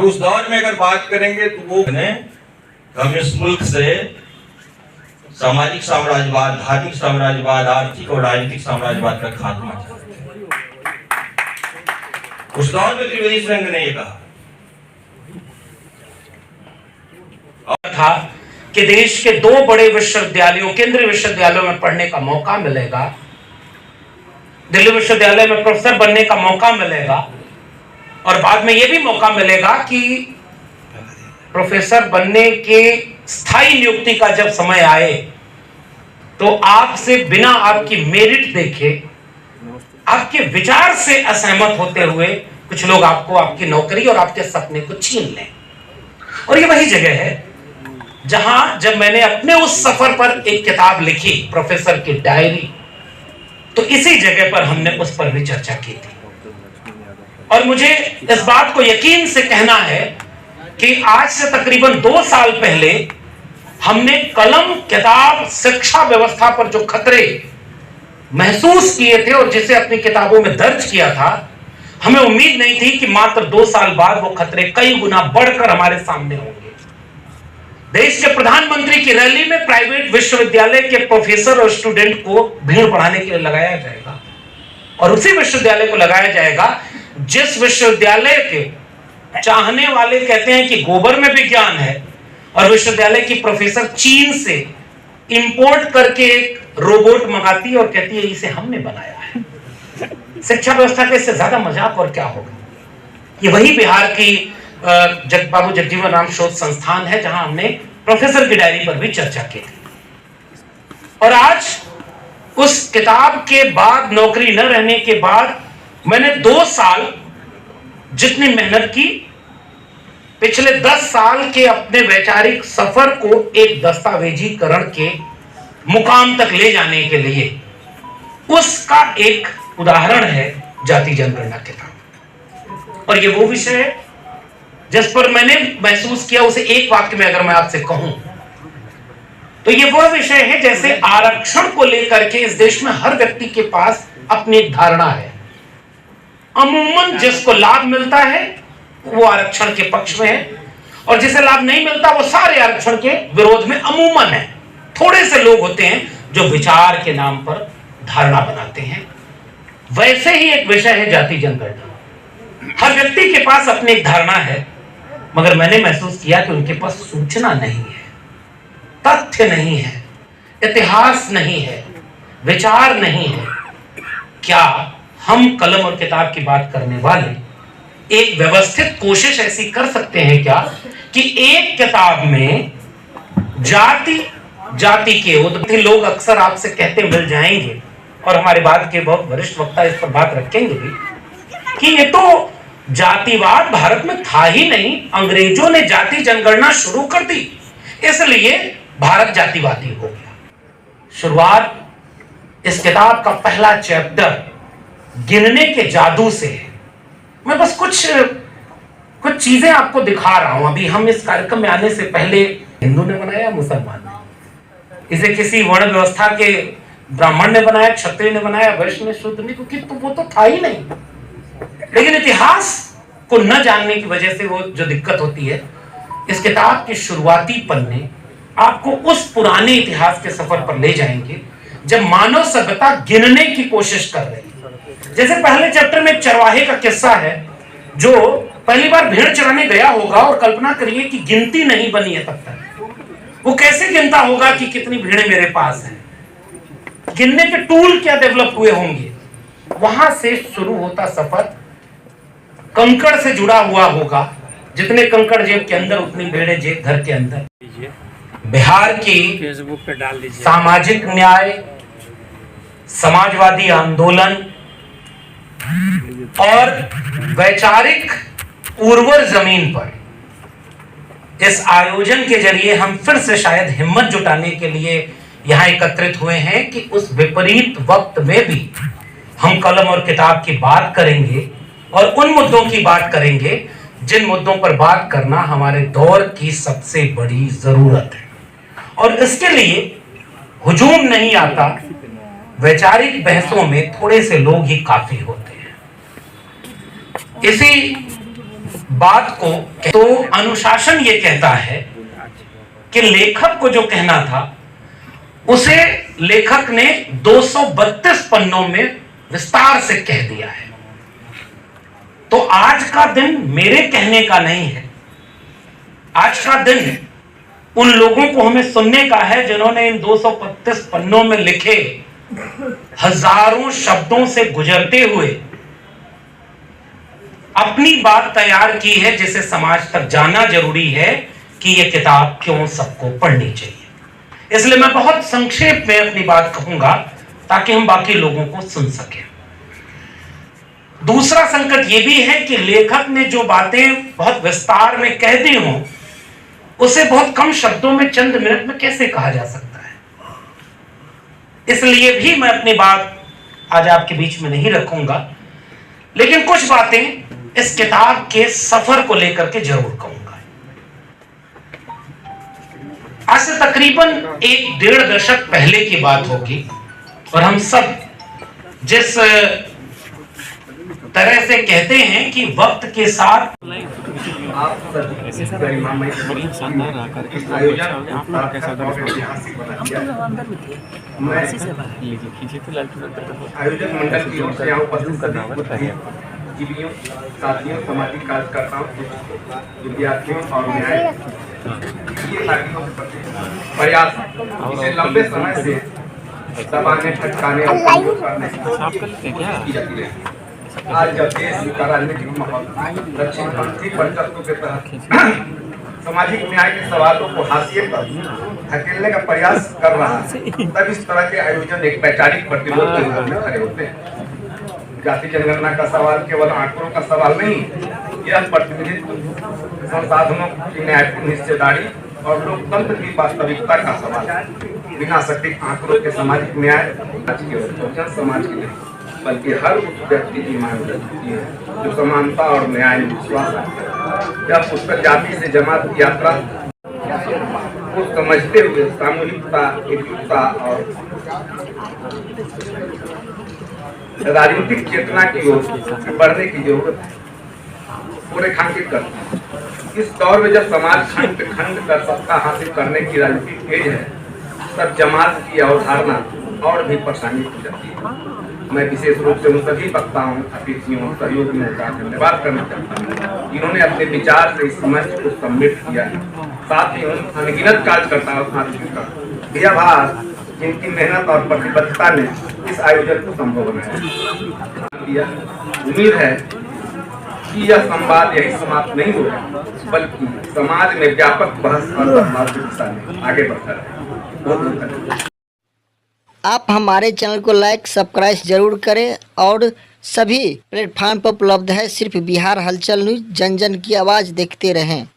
और उस दौर में अगर बात करेंगे तो वो हम इस मुल्क से सामाजिक साम्राज्यवाद, धार्मिक साम्राज्यवाद, आर्थिक और राजनीतिक साम्राज्यवाद का खात्मा चाहते हैं। उस दौर में त्रिवेदी संघ ने यह कहा था कि देश के 2 बड़े विश्वविद्यालयों, केंद्रीय विश्वविद्यालयों में पढ़ने का मौका मिलेगा, दिल्ली विश्वविद्यालय में प्रोफेसर बनने का मौका मिलेगा और बाद में यह भी मौका मिलेगा कि प्रोफेसर बनने के स्थायी नियुक्ति का जब समय आए तो आपसे बिना आपकी मेरिट देखे, आपके विचार से असहमत होते हुए कुछ लोग आपको आपकी नौकरी और आपके सपने को छीन लें। और ये वही जगह है जहां जब मैंने अपने उस सफर पर एक किताब लिखी, प्रोफेसर की डायरी, तो इसी जगह पर हमने उस पर भी चर्चा की थी। और मुझे इस बात को यकीन से कहना है कि आज से तकरीबन 2 साल पहले हमने कलम, किताब, शिक्षा व्यवस्था पर जो खतरे महसूस किए थे और जिसे अपनी किताबों में दर्ज किया था, हमें उम्मीद नहीं थी कि मात्र 2 साल बाद वो खतरे कई गुना बढ़कर हमारे सामने होंगे। देश के प्रधानमंत्री की रैली में प्राइवेट विश्वविद्यालय के प्रोफेसर और स्टूडेंट को भीड़ बढ़ाने के लिए लगाया जाएगा और उसी विश्वविद्यालय को लगाया जाएगा जिस विश्वविद्यालय के चाहने वाले कहते हैं कि गोबर में विज्ञान है और विश्वविद्यालय की प्रोफेसर चीन से इंपोर्ट करके एक रोबोट मंगाती है और कहती है इसे हमने बनाया है। शिक्षा व्यवस्था का इससे ज्यादा मजाक और क्या होगा। ये वही बिहार की बाबू जगजीवन राम शोध संस्थान है जहां हमने प्रोफेसर की डायरी पर भी चर्चा की थी। और आज उस किताब के बाद, नौकरी न रहने के बाद, मैंने 2 साल जितनी मेहनत की, पिछले 10 साल के अपने वैचारिक सफर को एक दस्तावेजीकरण के मुकाम तक ले जाने के लिए, उसका एक उदाहरण है जाति जनगणना किताब। और ये वो विषय है जिस पर मैंने महसूस किया, उसे एक वाक्य में अगर मैं आपसे कहूं तो ये वो विषय है जैसे आरक्षण को लेकर के इस देश में हर व्यक्ति के पास अपनी एक धारणा है। अमूमन जिसको लाभ मिलता है वो आरक्षण के पक्ष में है और जिसे लाभ नहीं मिलता वो सारे आरक्षण के विरोध में अमूमन है। थोड़े से लोग होते हैं जो विचार के नाम पर धारणा बनाते हैं। वैसे ही एक विषय है जाति जनगणना। हर व्यक्ति के पास अपनी एक धारणा है, मगर मैंने महसूस किया कि उनके पास सूचना नहीं है, तथ्य नहीं है, इतिहास नहीं है, विचार नहीं है। क्या हम कलम और किताब की बात करने वाले एक व्यवस्थित कोशिश ऐसी कर सकते हैं क्या कि एक किताब में जाति के लोग अक्सर आपसे कहते मिल जाएंगे और हमारे बाद के बहुत वरिष्ठ वक्ता इस पर बात रखेंगे भी कि ये तो जातिवाद भारत में था ही नहीं, अंग्रेजों ने जाति जनगणना शुरू कर दी इसलिए भारत जातिवादी हो गया। शुरुआत इस किताब का पहला चैप्टर गिनने के जादू से है। मैं बस कुछ चीजें आपको दिखा रहा हूं। अभी हम इस कार्यक्रम में आने से पहले हिंदू ने बनाया, मुसलमान ने, इसे किसी वर्ण व्यवस्था के ब्राह्मण ने बनाया, क्षत्रिय ने बनाया, वैश्य ने, शूद्र ने, क्योंकि तो वो तो था ही नहीं। लेकिन इतिहास को न जानने की वजह से वो जो दिक्कत होती है, इस किताब के शुरुआती पन्ने आपको उस पुराने इतिहास के सफर पर ले जाएंगे जब मानव सभ्यता गिनने की कोशिश कर रही है। जैसे पहले चैप्टर में एक चरवाहे का किस्सा है जो पहली बार भेड़ चराने गया होगा और कल्पना करिए कि गिनती नहीं बनी है तब तक। वो कैसे गिनता होगा कि कितनी भेड़ें मेरे पास हैं, गिनने के टूल क्या डेवलप हुए होंगे। वहां से शुरू होता सफर कंकड़ से जुड़ा हुआ होगा। जितने कंकड़ जेब के अंदर उतनी भेड़ें जेब घर के अंदर। बिहार की फेसबुक पे डाल दीजिए। सामाजिक न्याय, समाजवादी आंदोलन और वैचारिक उर्वर जमीन पर इस आयोजन के जरिए हम फिर से शायद हिम्मत जुटाने के लिए यहां एकत्रित हुए हैं कि उस विपरीत वक्त में भी हम कलम और किताब की बात करेंगे और उन मुद्दों की बात करेंगे जिन मुद्दों पर बात करना हमारे दौर की सबसे बड़ी जरूरत है। और इसके लिए हुजूम नहीं आता, वैचारिक बहसों में थोड़े से लोग ही काफी होते हैं। इसी बात को, तो अनुशासन ये कहता है कि लेखक को जो कहना था उसे लेखक ने 232 पन्नों में विस्तार से कह दिया है। तो आज का दिन मेरे कहने का नहीं है, आज का दिन उन लोगों को हमें सुनने का है जिन्होंने इन 232 पन्नों में लिखे हजारों शब्दों से गुजरते हुए अपनी बात तैयार की है, जिसे समाज तक जाना जरूरी है कि यह किताब क्यों सबको पढ़नी चाहिए। इसलिए मैं बहुत संक्षेप में अपनी बात कहूंगा ताकि हम बाकी लोगों को सुन सकें। दूसरा संकट यह भी है कि लेखक ने जो बातें बहुत विस्तार में कह दी हों उसे बहुत कम शब्दों में चंद मिनट में कैसे कहा जा सकता है। इसलिए भी मैं अपनी बात आज आपके बीच में नहीं रखूंगा, लेकिन कुछ बातें इस किताब के सफर को लेकर के जरूर कहूंगा। आज से तकरीबन 1-1.5 दशक पहले की बात होगी और हम सब जिस तरह से कहते हैं कि वक्त के साथ आयोजक मंडल की ओर से यहाँ उपस्थित जीवियों, साथियों, सामाजिक कार्यकर्ताओं, विद्यार्थियों और न्याय प्रयास इसे लंबे समय से दबाने, ठटकाने और कमजोर करने की जाती है। आज जब देश का राजनीतिक माहौल दक्षिणपंथी परितत्व के तहत सामाजिक न्याय के सवालों को हाशिए पर धकेलने का प्रयास कर रहा है, तब इस तरह के आयोजन एक वैचारिक प्रतिरोध के रूप में खड़े होते हैं। जाति जनगणना का सवाल केवल आंकड़ों का सवाल नहीं, यह प्रतिनिधित्व, संसाधनों की न्यायपूर्ण हिस्सेदारी और लोकतंत्र की वास्तविकता का सवाल है। बिना सटीक आंकड़ों के सामाजिक न्याय समाज के लिए बल्कि हर उस व्यक्ति की मांग होती है जो समानता और न्याय में विश्वास रखता है। यह पुस्तक जाति से जमात की यात्रा को समझते हुए सामूहिकता, एकजुटता और राजनीतिक चेतना की ओर बढ़ने की जरूरत है को रेखांकित करती है। इस दौर में जब समाज खंड खंड कर सत्ता हासिल करने की राजनीतिक तेज है, तब जमात की अवधारणा और भी परेशानी हो जाती है। मैं विशेष रूप से उन सभी वक्ताओं, अतिथियों, सहयोगियों का धन्यवाद करना चाहता हूँ जिन्होंने अपने विचार से इस मंच को सम्मिलित किया है। साथ ही उन अनगिनत कार्यकर्ताओं का भी आभार जिनकी मेहनत और प्रतिबद्धता ने इस आयोजन को संभव बनाया। उम्मीद है कि यह संवाद यही समाप्त नहीं होगा, बल्कि समाज में व्यापक बहस और बदलाव की दिशा में आगे बढ़ता है। बहुत धन्यवाद। आप हमारे चैनल को लाइक सब्सक्राइब जरूर करें और सभी प्लेटफार्म पर उपलब्ध है। सिर्फ बिहार हलचल न्यूज़, जन जन की आवाज़ देखते रहें।